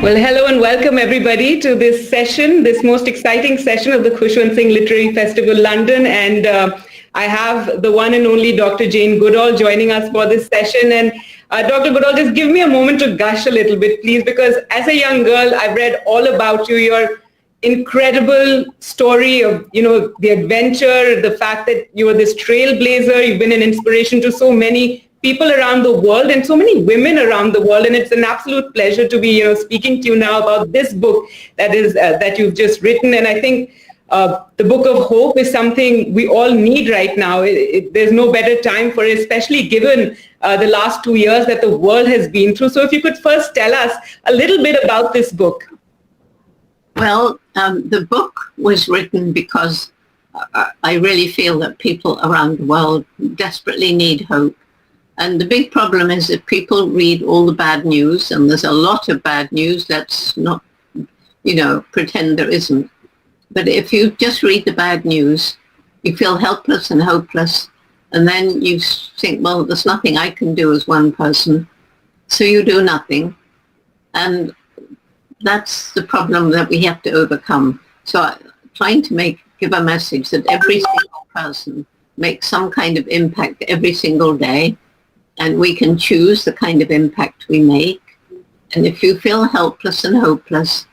Well, hello and welcome everybody to this session, this most exciting session of the Khushwant Singh Literary Festival London. And I have the one and only Dr.JANE Goodall joining us for this session. And Dr. Goodall, just give me a moment to gush a little bit, please, because as a young girl, I've read all about you, your incredible story of, the adventure, the fact that you were this trailblazer, you've been an inspiration to so many people around the world and so many women around the world. And it's an absolute pleasure to be, speaking to you now about this book that you've just written. And I think the Book of Hope is something we all need right now. There's no better time for it, especially given the last 2 years that the world has been through. So if you could first tell us a little bit about this book. Well, the book was written because I really feel that people around the world desperately need hope. And the big problem is that people read all the bad news, and there's a lot of bad news. Let's not, pretend there isn't. But if you just read the bad news, you feel helpless and hopeless, and then you think, well, there's nothing I can do as one person, so you do nothing. And that's the problem that we have to overcome. So I'm trying to give a message that every single person makes some kind of impact every single day, and we can choose the kind of impact we make. And if you feel helpless and hopeless,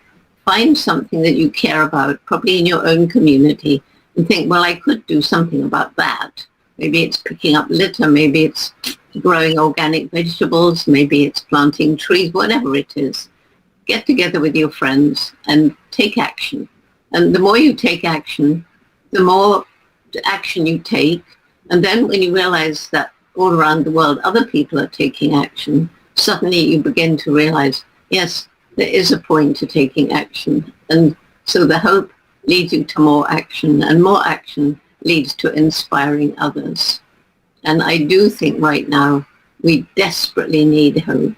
find something that you care about, probably in your own community, and think, well, I could do something about that. Maybe it's picking up litter, maybe it's growing organic vegetables, maybe it's planting trees, whatever it is. Get together with your friends and take action. And the more you take action, the more action you take. And then when you realize that all around the world other people are taking action, suddenly you begin to realize, yes, there is a point to taking action. And so the hope leads you to more action, and more action leads to inspiring others. And I do think right now we desperately need hope.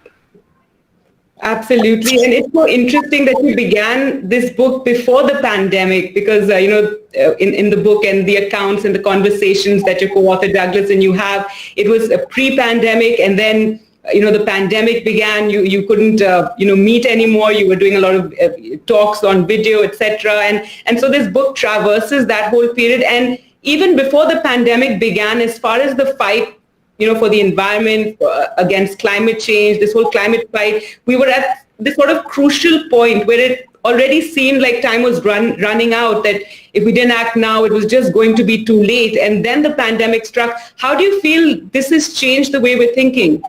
Absolutely. And it's so interesting that you began this book before the pandemic, because, in the book and the accounts and the conversations that your co-author Douglas and you have, it was a pre-pandemic, and then, the pandemic began, you couldn't, meet anymore. You were doing a lot of talks on video, etc. And so this book traverses that whole period. And even before the pandemic began, as far as the fight for the environment, against climate change, this whole climate fight, we were at this sort of crucial point where it already seemed like time was running out, that if we didn't act now, it was just going to be too late. And then the pandemic struck. How do you feel this has changed the way we're thinking?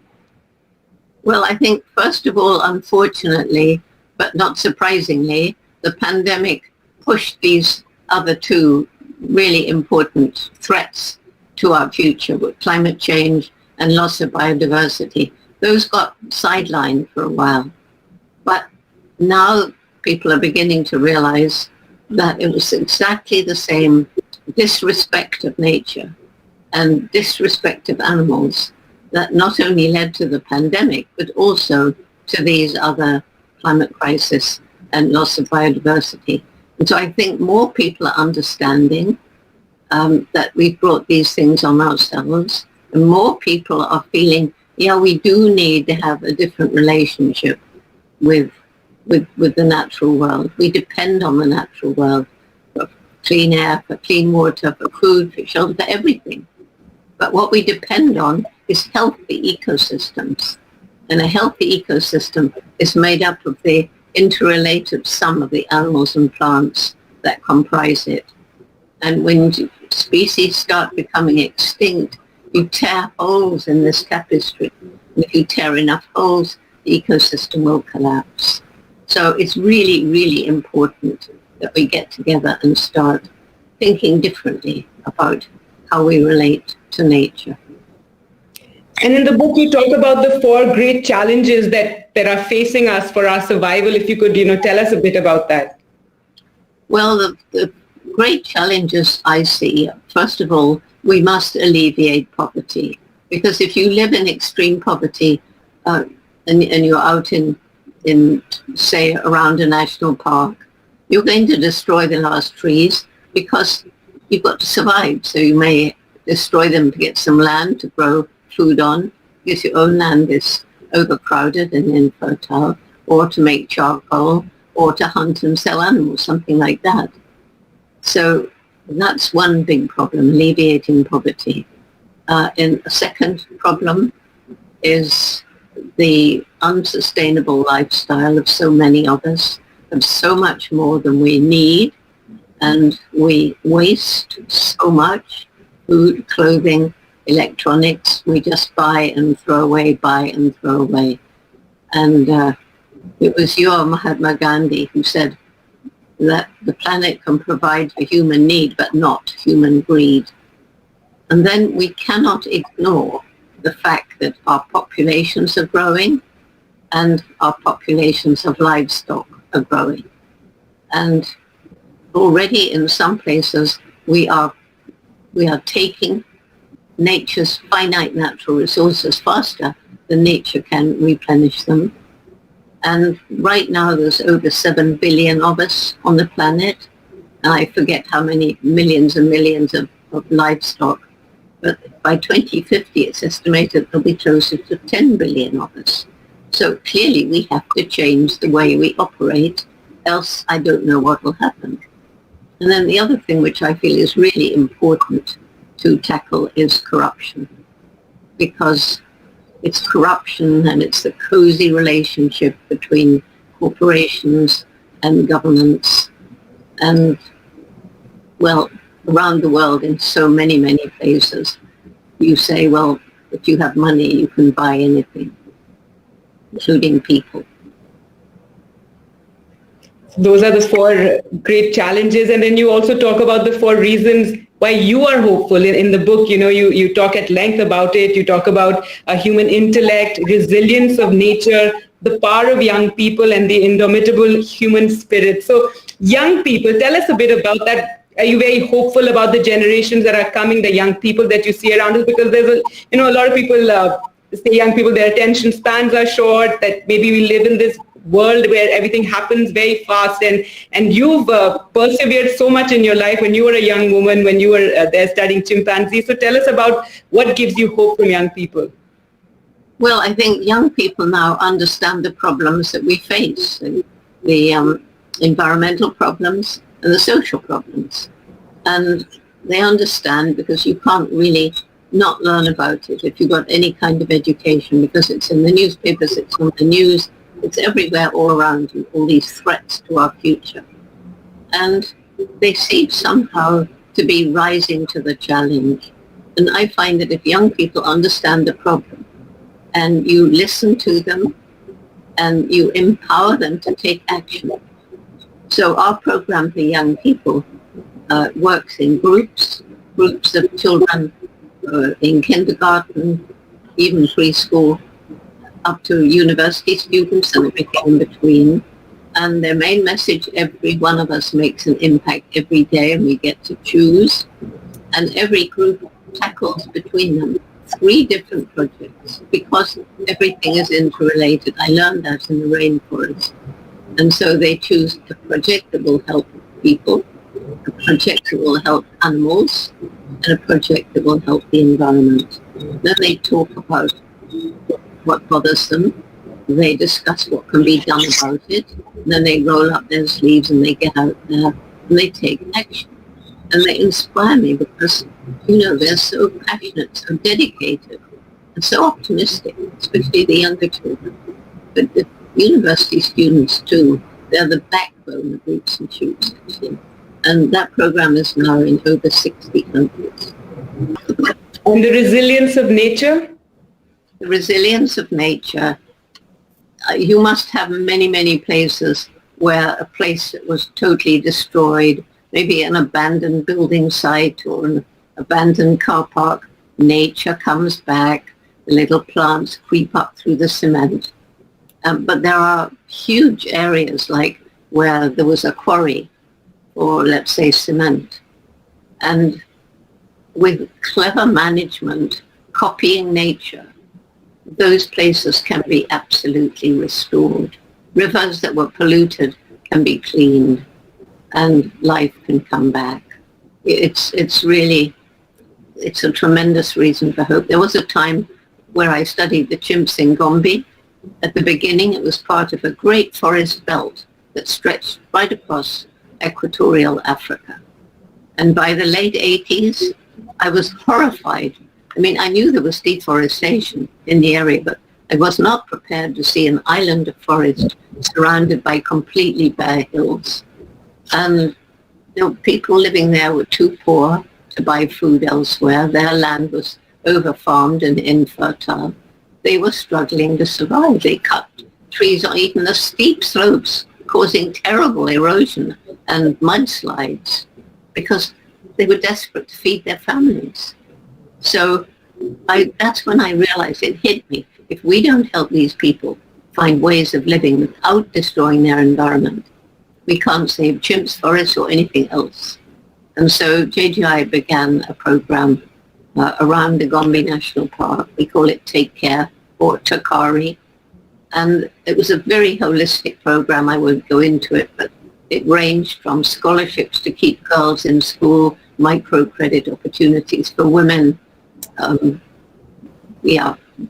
Well, I think, first of all, unfortunately, but not surprisingly, the pandemic pushed these other two really important threats to our future, with climate change and loss of biodiversity. Those got sidelined for a while. But now people are beginning to realize that it was exactly the same disrespect of nature and disrespect of animals that not only led to the pandemic, but also to these other climate crisis and loss of biodiversity. And so I think more people are understanding that we've brought these things on ourselves, and more people are feeling, we do need to have a different relationship with the natural world. We depend on the natural world for clean air, for clean water, for food, for shelter, for everything. But what we depend on is healthy ecosystems. And a healthy ecosystem is made up of the interrelated sum of the animals and plants that comprise it. And when species start becoming extinct, you tear holes in this tapestry. And if you tear enough holes, the ecosystem will collapse. So it's really, really important that we get together and start thinking differently about how we relate to nature. And in the book, you talk about the 4 great challenges that are facing us for our survival. If you could, tell us a bit about that. Well, the great challenges I see, first of all, we must alleviate poverty. Because if you live in extreme poverty and you're out in, say, around a national park, you're going to destroy the last trees because you've got to survive. So you may destroy them to get some land to grow food on, because your own land is overcrowded and infertile. or to make charcoal, or to hunt and sell animals, something like that. So that's one big problem, alleviating poverty. And a second problem is the unsustainable lifestyle of so many of us, of so much more than we need, and we waste so much: food, clothing, electronics. We just buy and throw away, buy and throw away. And it was your Mahatma Gandhi who said that the planet can provide for human need, but not human greed. And then we cannot ignore the fact that our populations are growing and our populations of livestock are growing. And already in some places we are taking nature's finite natural resources faster than nature can replenish them. And right now there's over 7 billion of us on the planet. And I forget how many millions and millions of livestock. But by 2050, it's estimated there'll be closer to 10 billion of us. So clearly we have to change the way we operate, else I don't know what will happen. And then the other thing which I feel is really important to tackle is corruption. Because it's corruption and it's the cozy relationship between corporations and governments. And, well, around the world in so many, many places, you say, well, if you have money, you can buy anything, including people. Those are the 4 great challenges. And then you also talk about the 4 reasons why you are hopeful. In the book, you talk at length about it. You talk about human intellect, resilience of nature, the power of young people, and the indomitable human spirit. So young people, tell us a bit about that. Are you very hopeful about the generations that are coming, the young people that you see around us? Because there's a lot of people say young people, their attention spans are short, that maybe we live in this world where everything happens very fast, and you've persevered so much in your life when you were a young woman, when you were there studying chimpanzees. So tell us about what gives you hope from young people. Well, I think young people now understand the problems that we face, the environmental problems and the social problems. And they understand because you can't really not learn about it if you've got any kind of education, because it's in the newspapers, it's on the news, it's everywhere all around you, all these threats to our future. And they seem somehow to be rising to the challenge. And I find that if young people understand the problem and you listen to them and you empower them to take action. So our program for young people works in groups of children in kindergarten, even preschool, up to university students and everything in between. And their main message, every one of us makes an impact every day and we get to choose. And every group tackles between them 3 different projects because everything is interrelated. I learned that in the rainforest. And so they choose a project that will help people, a project that will help animals, and a project that will help the environment. Then they talk about what bothers them. They discuss what can be done about it. Then they roll up their sleeves and they get out there and they take action. And they inspire me because, they're so passionate, so dedicated, and so optimistic, especially the younger children. But the university students too, they're the backbone of Roots and Shoots, actually. And that program is now in over 60 countries. And the resilience of nature? The resilience of nature, you must have many, many places where a place that was totally destroyed, maybe an abandoned building site or an abandoned car park, nature comes back, the little plants creep up through the cement. But there are huge areas like where there was a quarry or, let's say, cement. And with clever management, copying nature, those places can be absolutely restored. Rivers that were polluted can be cleaned and life can come back. It's a tremendous reason for hope. There was a time where I studied the chimps in Gombe, At the beginning, it was part of a great forest belt that stretched right across equatorial Africa. And by the late 80s, I was horrified. I mean, I knew there was deforestation in the area, but I was not prepared to see an island of forest surrounded by completely bare hills. And people living there were too poor to buy food elsewhere. Their land was over-farmed and infertile. They were struggling to survive. They cut trees on even the steep slopes, causing terrible erosion and mudslides because they were desperate to feed their families. So that's when I realized, it hit me. If we don't help these people find ways of living without destroying their environment, we can't save chimps, forests, or anything else. And so JGI began a program around the Gombe National Park. We call it Take Care, or Takari. And it was a very holistic program. I won't go into it, but it ranged from scholarships to keep girls in school, microcredit opportunities for women,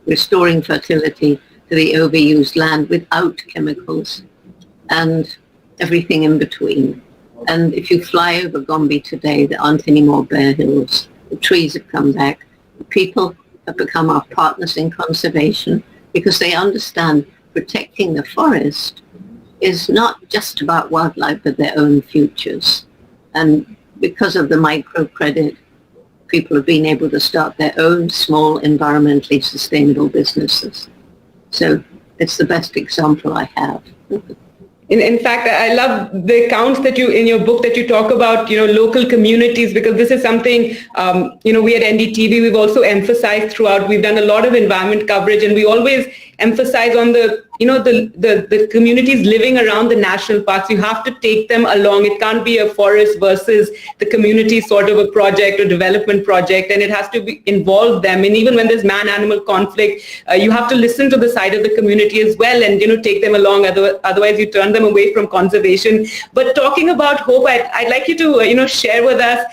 restoring fertility to the overused land without chemicals, and everything in between. And if you fly over Gombe today, there aren't any more bare hills. The trees have come back. The people have become our partners in conservation because they understand protecting the forest is not just about wildlife, but their own futures. And because of the microcredit, people have been able to start their own small environmentally sustainable businesses. So it's the best example I have. In fact, I love the accounts that you, in your book, that you talk about, local communities, because this is something, we at NDTV, we've also emphasized throughout. We've done a lot of environment coverage, and we always emphasize on the communities living around the national parks. You have to take them along. It can't be a forest versus the community sort of a project or development project, and it has to involve them. And even when there's man-animal conflict, you have to listen to the side of the community as well, and take them along. Otherwise, you turn them away from conservation. But talking about hope, I'd like you to share with us.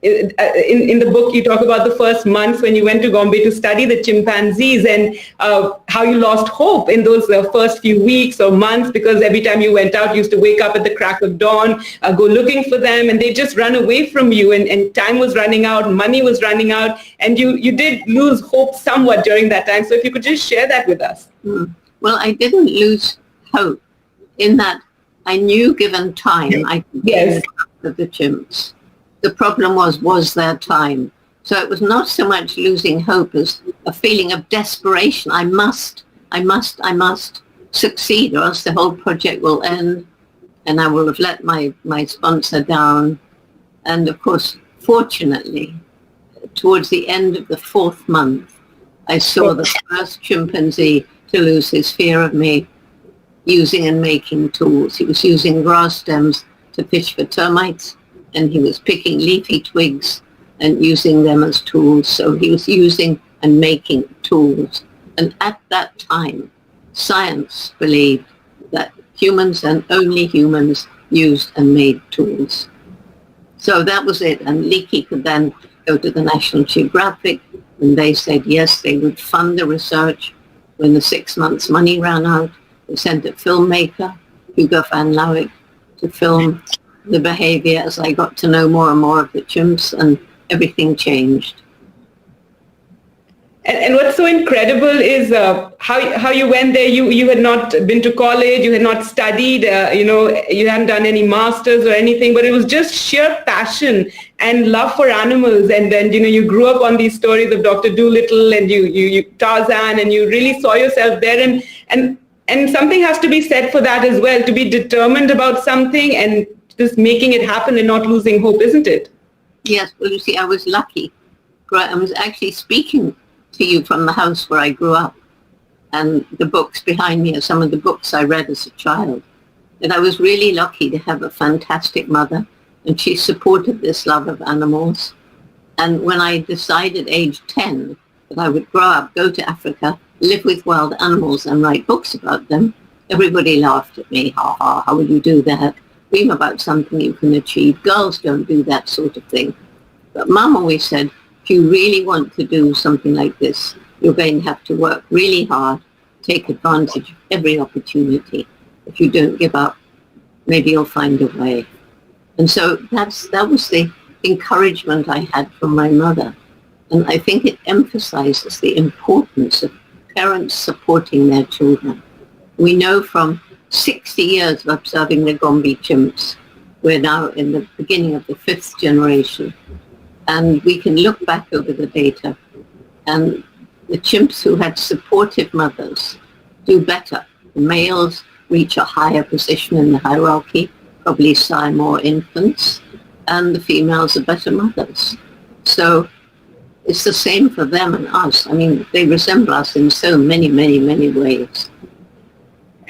In the book, you talk about the first months when you went to Gombe to study the chimpanzees, and how you lost hope in those first few weeks or months, because every time you went out, you used to wake up at the crack of dawn, go looking for them, and they just run away from you, and time was running out, money was running out, and you did lose hope somewhat during that time. So if you could just share that with us. Well, I didn't lose hope in that I knew given time I could get of the chimps. The problem was their time. So it was not so much losing hope as a feeling of desperation. I must succeed, or else the whole project will end and I will have let my sponsor down. And of course, fortunately, towards the end of the 4th month, I saw the first chimpanzee to lose his fear of me, using and making tools. He was using grass stems to fish for termites, and he was picking leafy twigs and using them as tools. So he was using and making tools. And at that time, science believed that humans and only humans used and made tools. So that was it. And Leakey could then go to the National Geographic, and they said yes, they would fund the research. When the 6 months money ran out, they sent a filmmaker, Hugo van Lauwijk, to film the behavior as I got to know more and more of the chimps, and everything changed. And what's so incredible is how you went there. You had not been to college, you had not studied, you hadn't done any masters or anything, but it was just sheer passion and love for animals. And then, you grew up on these stories of Dr. Dolittle and you Tarzan, and you really saw yourself there. And something has to be said for that as well, to be determined about something and just making it happen and not losing hope, isn't it? Yes, well, you see, I was lucky. I was actually speaking to you from the house where I grew up, and the books behind me are some of the books I read as a child. And I was really lucky to have a fantastic mother, and she supported this love of animals. And when I decided age 10 that I would grow up, go to Africa, live with wild animals and write books about them, everybody laughed at me. Ha ha, how would you do that? Dream about something you can achieve. Girls don't do that sort of thing. But Mum always said, if you really want to do something like this, you're going to have to work really hard, take advantage of every opportunity. If you don't give up, maybe you'll find a way. And so that was the encouragement I had from my mother. And I think it emphasizes the importance of parents supporting their children. We know from 60 years of observing the Gombe chimps, we're now in the beginning of the 5th generation. And we can look back over the data, and the chimps who had supportive mothers do better. The males reach a higher position in the hierarchy, probably sire more infants, and the females are better mothers. So it's the same for them and us. I mean, they resemble us in so many, many, many ways.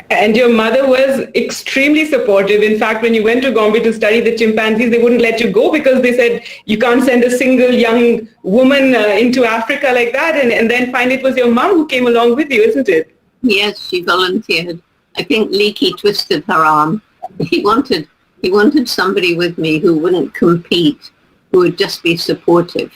And your mother was extremely supportive. In fact, when you went to Gombe to study the chimpanzees, they wouldn't let you go because they said you can't send a single young woman into Africa like that. And then finally it was your mom who came along with you, isn't it? Yes, she volunteered. I think Leakey twisted her arm. He wanted somebody with me who wouldn't compete, who would just be supportive.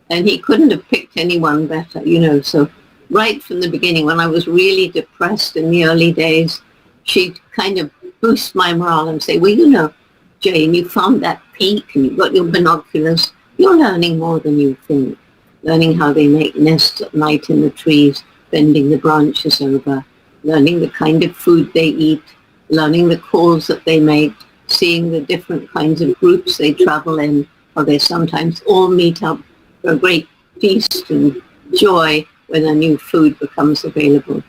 And he couldn't have picked anyone better, you know. So right from the beginning, when I was really depressed in the early days, she'd kind of boost my morale and say, well, you know, Jane, you found that peak and you've got your binoculars. You're learning more than you think. Learning how they make nests at night in the trees, bending the branches over, learning the kind of food they eat, learning the calls that they make, seeing the different kinds of groups they travel in, or they sometimes all meet up for a great feast and joy when a new food becomes available.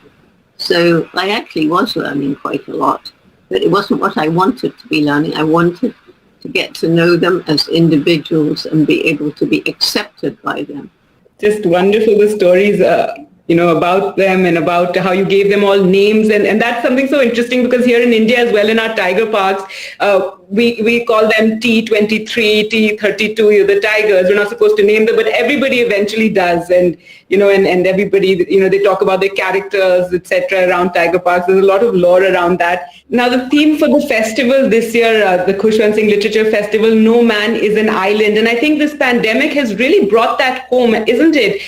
So I actually was learning quite a lot, but it wasn't what I wanted to be learning. I wanted to get to know them as individuals and be able to be accepted by them. Just wonderful, the stories, about them and about how you gave them all names. And that's something so interesting because here in India as well, in our tiger parks, we call them T23, T32, the tigers. We're not supposed to name them, but everybody eventually does. And, and everybody, they talk about their characters, etc. around tiger parks. There's a lot of lore around that. Now, the theme for the festival this year, the Khushwant-Singh Literature Festival, No Man is an Island. And I think this pandemic has really brought that home, isn't it?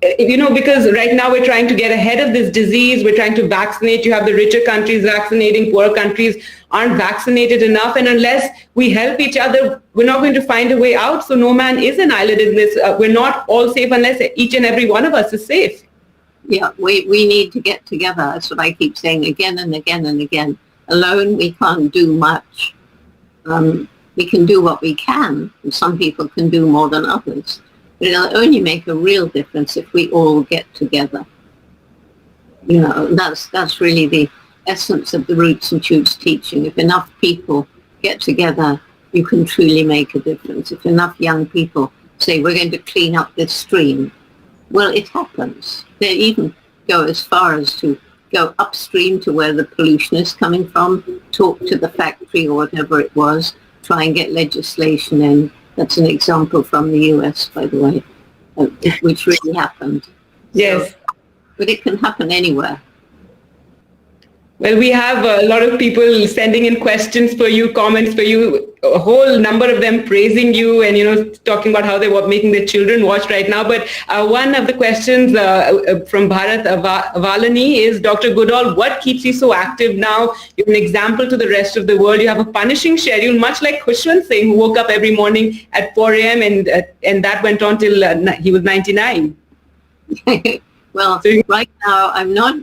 Because right now we're trying to get ahead of this disease. We're trying to vaccinate. You have the richer countries vaccinating, poorer countries aren't vaccinated enough. And unless we help each other, we're not going to find a way out. So no man is an island in this. We're not all safe unless each and every one of us is safe. Yeah, we need to get together. That's what I keep saying again and again and again. Alone, we can't do much. We can do what we can, and some people can do more than others. But it'll only make a real difference if we all get together. That's really the essence of the Roots and Shoots teaching. If enough people get together, you can truly make a difference. If enough young people say, we're going to clean up this stream, well, it happens. They even go as far as to go upstream to where the pollution is coming from, talk to the factory or whatever it was, try and get legislation in. That's an example from the US, by the way, which really happened. Yes. So, but it can happen anywhere. Well, we have a lot of people sending in questions for you, comments for you, a whole number of them praising you and, talking about how they're making their children watch right now. But one of the questions from Bharat Avalani is, Dr. Goodall, what keeps you so active now? You're an example to the rest of the world. You have a punishing schedule, much like Khushwant-Singh, who woke up every morning at 4 a.m. and that went on till he was 99. Well, right now I'm not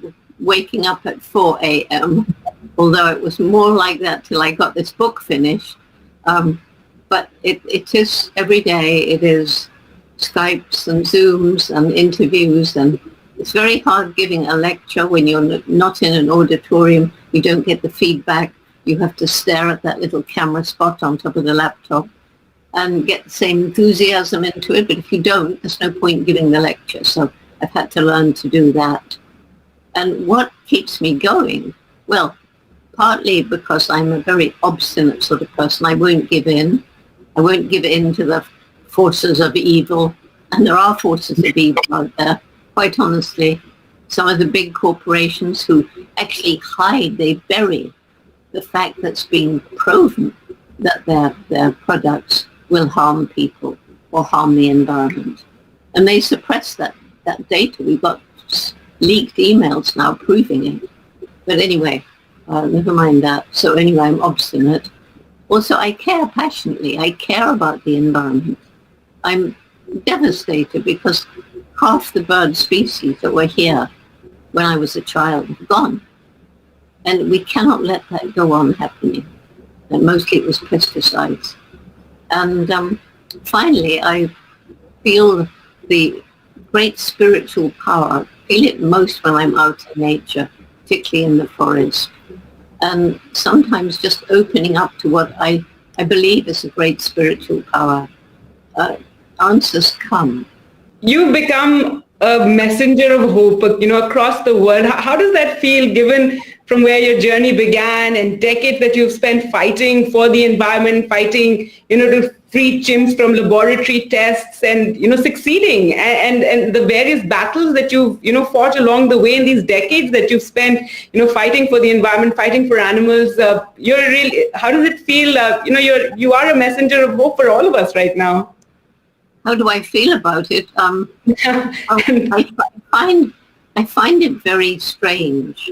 waking up at 4 a.m., although it was more like that till I got this book finished. But it is every day. It is Skypes and Zooms and interviews, and it's very hard giving a lecture when you're not in an auditorium. You don't get the feedback. You have to stare at that little camera spot on top of the laptop and get the same enthusiasm into it. But if you don't, there's no point giving the lecture. So I've had to learn to do that. And what keeps me going? Well, partly because I'm a very obstinate sort of person. I won't give in. I won't give in to the forces of evil. And there are forces of evil out there, quite honestly. Some of the big corporations who actually hide, they bury the fact that's been proven that their products will harm people or harm the environment. And they suppress that data. We've got leaked emails now proving it. But anyway, never mind that. So anyway, I'm obstinate. Also, I care passionately. I care about the environment. I'm devastated because half the bird species that were here when I was a child have gone. And we cannot let that go on happening. And mostly it was pesticides. And finally, I feel the great spiritual power. I feel it most when I'm out in nature, particularly in the forest. And sometimes just opening up to what I believe is a great spiritual power. Answers come. You've become a messenger of hope, across the world. How does that feel, given from where your journey began and decades that you've spent fighting for the environment, fighting, to free chimps from laboratory tests and, succeeding, and the various battles that you've, fought along the way in these decades that you've spent, fighting for the environment, fighting for animals. How does it feel? You are a messenger of hope for all of us right now. How do I feel about it? I find it very strange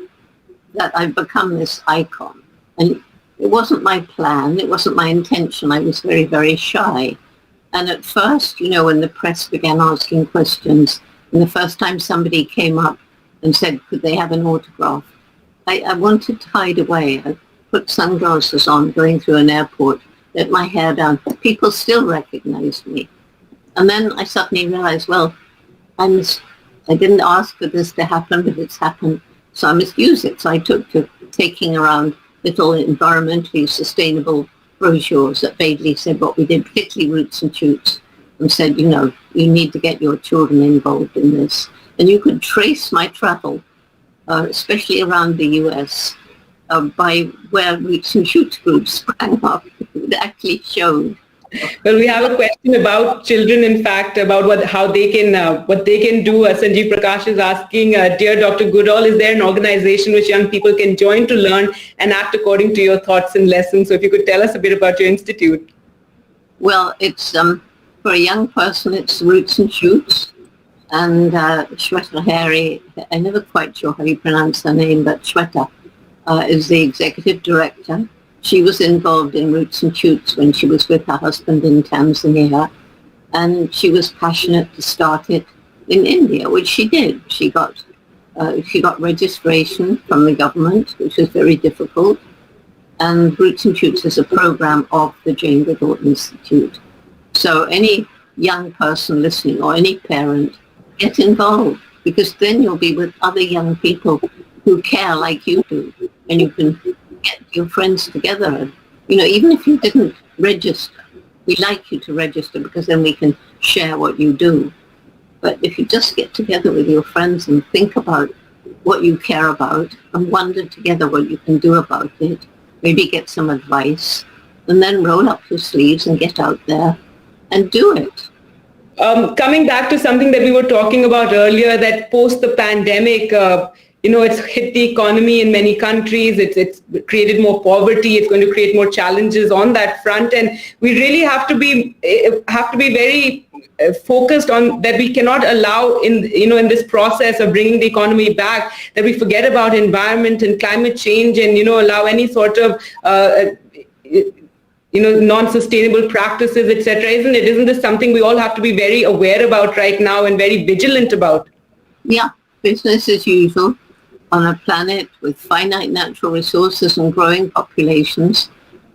that I've become this icon. And it wasn't my plan. It wasn't my intention. I was very, very shy. And at first, when the press began asking questions, and the first time somebody came up and said, could they have an autograph? I wanted to hide away. I put sunglasses on going through an airport, let my hair down. People still recognized me. And then I suddenly realized, well, I didn't ask for this to happen, but it's happened, so I must use it. So I took to taking around little environmentally sustainable brochures that vaguely said what we did, particularly Roots and Shoots, and said, you need to get your children involved in this. And you could trace my travel, especially around the US, by where Roots and Shoots groups sprang up. It actually showed. Well, we have a question about children, in fact, about what they can do. Sanjeev Prakash is asking, dear Dr. Goodall, is there an organization which young people can join to learn and act according to your thoughts and lessons? So if you could tell us a bit about your institute. Well, it's for a young person, it's Roots and Shoots. And Shweta Hari, I'm never quite sure how you pronounce her name, but Shweta is the executive director. She was involved in Roots and Shoots when she was with her husband in Tanzania, and she was passionate to start it in India, which she did. She got registration from the government, which was very difficult, and Roots and Shoots is a program of the Jane Goodall Institute. So any young person listening or any parent, get involved, because then you'll be with other young people who care like you do, and you can get your friends together. And, even if you didn't register, we like you to register because then we can share what you do. But if you just get together with your friends and think about what you care about and wonder together what you can do about it, maybe get some advice, and then roll up your sleeves and get out there and do it. Coming back to something that we were talking about earlier, that post the pandemic, it's hit the economy in many countries. It's created more poverty. It's going to create more challenges on that front, and we really have to be very focused on that. We cannot allow in this process of bringing the economy back that we forget about environment and climate change, and allow any sort of non-sustainable practices, etc. Isn't this something we all have to be very aware about right now and very vigilant about? Yeah, business as usual. On a planet with finite natural resources and growing populations,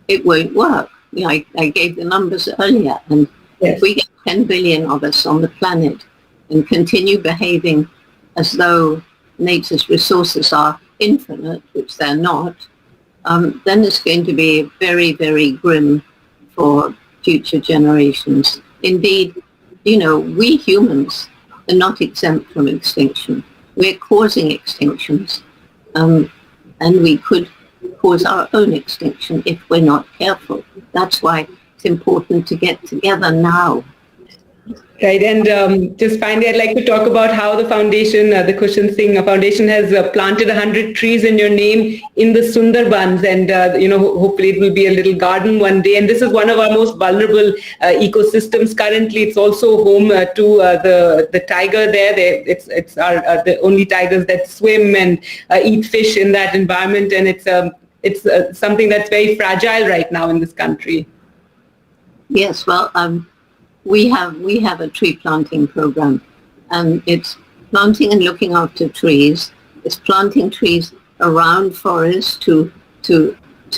it won't work. I gave the numbers earlier, and yes. If we get 10 billion of us on the planet and continue behaving as though nature's resources are infinite, which they're not, then it's going to be very, very grim for future generations. Indeed, we humans are not exempt from extinction. We're causing extinctions, and we could cause our own extinction if we're not careful. That's why it's important to get together now Right, and just finally, I'd like to talk about how the foundation, the Khushwant Singh Foundation, has planted 100 trees in your name in the Sundarbans, and hopefully it will be a little garden one day. And this is one of our most vulnerable ecosystems currently. It's also home to the tiger there. It's the only tigers that swim and eat fish in that environment, and it's something that's very fragile right now in this country. Yes, well, we have a tree planting program, and it's planting and looking after trees. It's planting trees around forests to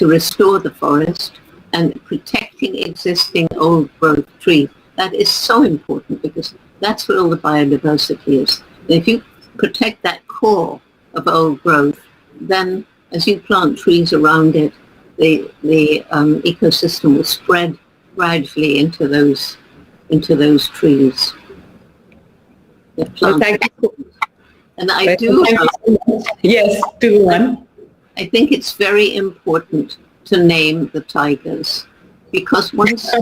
restore the forest and protecting existing old growth trees. That is so important because that's where all the biodiversity is. If you protect that core of old growth, then as you plant trees around it, the ecosystem will spread gradually into those trees. Well, thank you. And I do. Yes, 2-1. I think it's very important to name the tigers, because once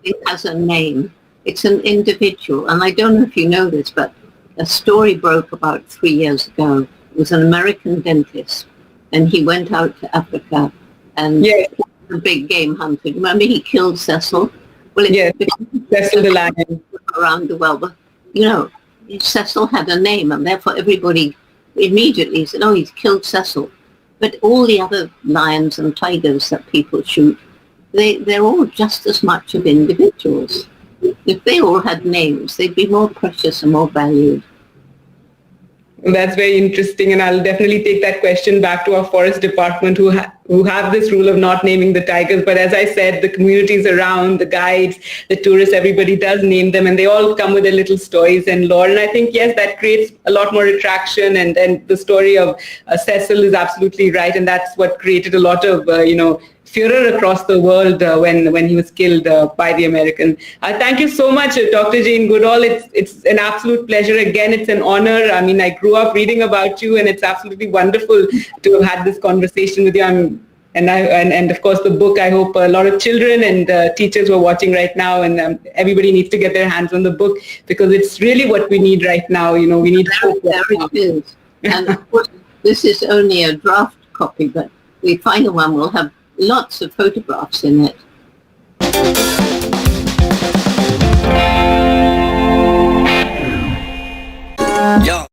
it has a name, it's an individual. And I don't know if you know this, but a story broke about 3 years ago. It was an American dentist, and he went out to Africa and a big game hunter. Remember, he killed Cecil? Well, Cecil the lion. Around the world. But, Cecil had a name, and therefore everybody immediately said, oh, he's killed Cecil. But all the other lions and tigers that people shoot, they're all just as much of individuals. If they all had names, they'd be more precious and more valued. That's very interesting, and I'll definitely take that question back to our forest department who have this rule of not naming the tigers. But as I said, the communities around, the guides, the tourists, everybody does name them, and they all come with their little stories and lore. And I think, yes, that creates a lot more attraction, and the story of Cecil is absolutely right, and that's what created a lot of, furor across the world when he was killed by the American. Thank you so much, Dr. Jane Goodall. It's an absolute pleasure. Again, it's an honor. I mean, I grew up reading about you, and it's absolutely wonderful to have had this conversation with you. And of course the book, I hope a lot of children and teachers who are watching right now, and everybody needs to get their hands on the book, because it's really what we need right now. We need hope. There it is. And of course, this is only a draft copy, but the final one will have lots of photographs in it. Yo.